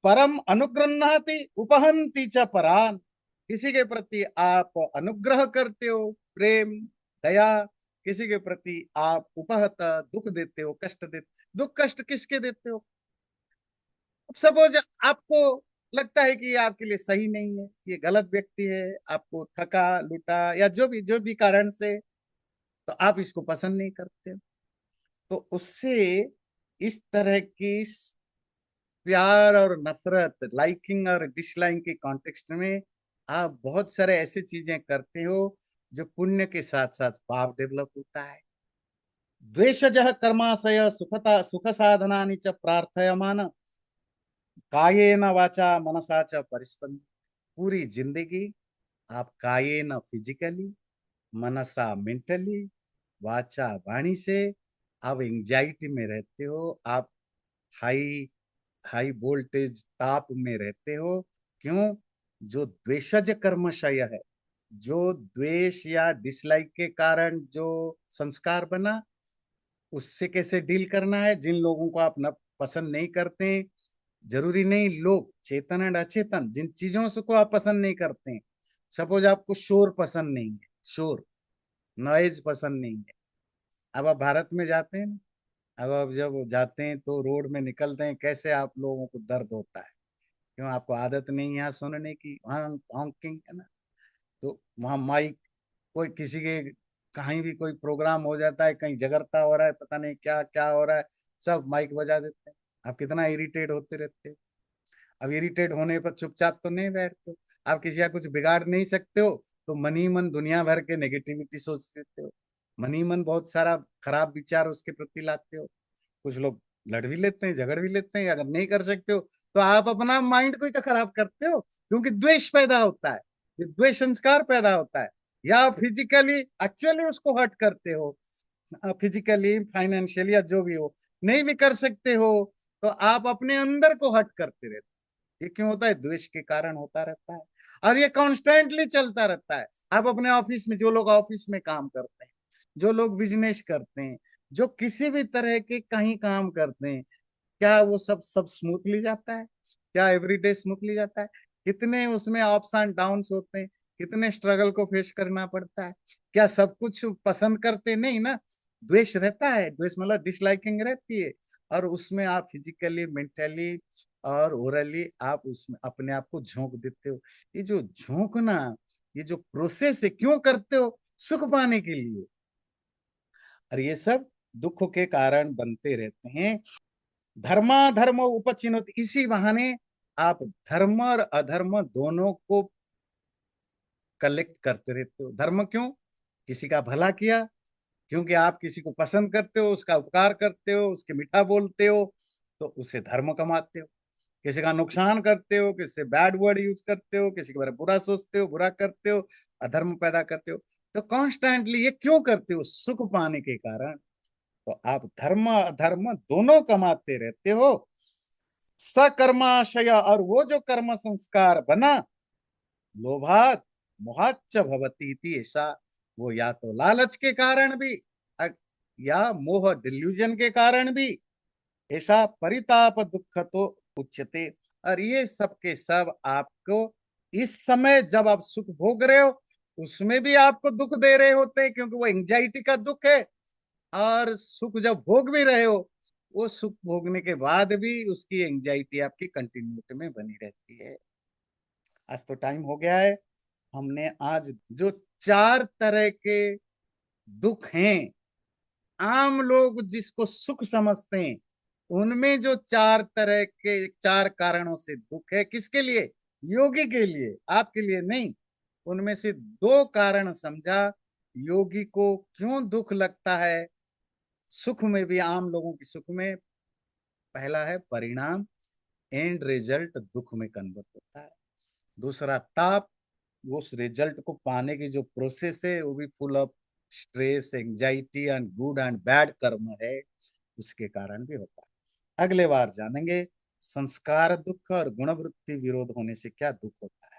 परम अनुगृह्णाति उपहन्ति च परान, किसी के प्रति आप अनुग्रह करते हो, प्रेम, दया, किसी के प्रति आप उपहत दुख देते हो, कष्ट देते। दुख कष्ट किसके देते हो? सपोज आपको लगता है कि ये आपके लिए सही नहीं है, ये गलत व्यक्ति है, आपको ठगा लूटा या जो भी कारण से, तो आप इसको पसंद नहीं करते हो। तो उससे इस तरह की प्यार और नफरत, लाइकिंग और डिसलाइकिंग के कॉन्टेक्स्ट में आप बहुत सारे ऐसे चीजें करते हो जो पुण्य के साथ साथ पाप डेवलप होता है। द्वेषजः कर्माशय सुख साधनानि च प्रार्थयमान कायेन वाचा मनसा च परिस्पंद। पूरी जिंदगी आप कायेन फिजिकली, मनसा मेंटली, वाचा वाणी से आप एंजाइटी में रहते हो। आप हाई हाई वोल्टेज ताप में रहते हो। क्यों? जो द्वेषज कर्मशय है, जो द्वेष या डिसलाइक के कारण जो संस्कार बना, उससे कैसे डील करना है। जिन लोगों को आप न पसंद नहीं करते हैं, जरूरी नहीं, लोग चेतन एंड अचेतन, जिन चीजों से को आप पसंद नहीं करते हैं। सपोज आपको शोर पसंद नहीं है, शोर, नॉइज पसंद नहीं है। अब आप भारत में जाते हैं, अब आप जब जाते हैं तो रोड में निकलते हैं, कैसे आप लोगों को दर्द होता है। क्यों? आपको आदत नहीं है यहाँ सुनने की, वहाँ हॉकिंग है ना। तो वहाँ माइक, कोई किसी के कहीं भी कोई प्रोग्राम हो जाता है, कहीं जगरता हो रहा है, पता नहीं क्या क्या हो रहा है, सब माइक बजा देते हैं। आप कितना इरिटेट होते रहते हो। अब इरिटेट होने पर चुपचाप तो नहीं बैठते हो, आप किसी का कुछ बिगाड़ नहीं सकते हो। तो मन ही मन दुनिया भर के नेगेटिविटी सोच देते हो, मन ही मन बहुत सारा खराब विचार उसके प्रति लाते हो। कुछ लोग लड़ भी लेते हैं, झगड़ भी लेते हैं। अगर नहीं कर सकते हो तो आप अपना माइंड को ही तो खराब करते हो, क्योंकि द्वेष पैदा होता है, ये द्वेष संस्कार पैदा होता है। या फिजिकली एक्चुअली उसको हर्ट करते हो, फिजिकली फाइनेंशियली या जो भी हो, नहीं भी कर सकते हो तो आप अपने अंदर को हर्ट करते रहते हो। ये क्यों होता है? द्वेष के कारण होता रहता है, और ये कॉन्स्टेंटली चलता रहता है। आप अपने ऑफिस में, जो लोग ऑफिस में काम करते हैं, जो लोग बिजनेस करते हैं, जो किसी भी तरह के कहीं काम करते हैं, क्या वो सब सब स्मूथली जाता है? क्या एवरीडे स्मूथली जाता है? कितने उसमें अप्स एंड डाउन्स होते हैं, कितने स्ट्रगल को फेस करना पड़ता है। क्या सब कुछ पसंद करते? नहीं ना, द्वेष रहता है। द्वेष मतलब डिसलाइकिंग रहती है, और उसमें आप फिजिकली, मेंटली और ओरली आप उसमें अपने आप को झोंक देते हो। ये जो झोंकना, ये जो प्रोसेस है, क्यों करते हो? सुख पाने के लिए। और ये सब दुख के कारण बनते रहते हैं। धर्माधर्म उपचिनोत, इसी बहाने आप धर्म और अधर्म दोनों को कलेक्ट करते रहते हो। धर्म क्यों? किसी का भला किया, क्योंकि आप किसी को पसंद करते हो, उसका उपकार करते हो, उसके मीठा बोलते हो, तो उससे धर्म कमाते हो। किसी का नुकसान करते हो, किसी से बैड वर्ड यूज करते हो, किसी के बारे में बुरा सोचते हो, बुरा करते हो, अधर्म पैदा करते हो। तो कॉन्स्टेंटली ये क्यों करते हो? सुख पाने के कारण। तो आप धर्म अधर्म दोनों कमाते रहते हो। सकर्माशय, और वो जो कर्म संस्कार बना, लोभात मोहाच्च भवती इति, ऐसा वो या तो लालच के कारण भी, या मोह डिल्यूजन के कारण भी, ऐसा परिताप दुख तो उच्यते। और ये सब के सब आपको इस समय जब आप सुख भोग रहे हो, उसमें भी आपको दुख दे रहे होते हैं, क्योंकि वो एंजाइटी का दुख है। और सुख जब भोग भी रहे हो, वो सुख भोगने के बाद भी उसकी एंजाइटी आपकी कंटिन्यूटी में बनी रहती है। आज तो टाइम हो गया है। हमने आज जो चार तरह के दुख हैं, आम लोग जिसको सुख समझते हैं, उनमें जो चार तरह के, चार कारणों से दुख है, किसके लिए? योगी के लिए, आपके लिए नहीं। उनमें से दो कारण समझा, योगी को क्यों दुख लगता है सुख में भी, आम लोगों की सुख में। पहला है परिणाम, एंड रिजल्ट दुख में कन्वर्ट होता है। दूसरा ताप, उस रिजल्ट को पाने की जो प्रोसेस है वो भी full of stress, anxiety and good and bad कर्म है, उसके कारण भी होता है। अगले बार जानेंगे संस्कार दुख और गुणवृत्ति विरोध होने से क्या दुख होता है।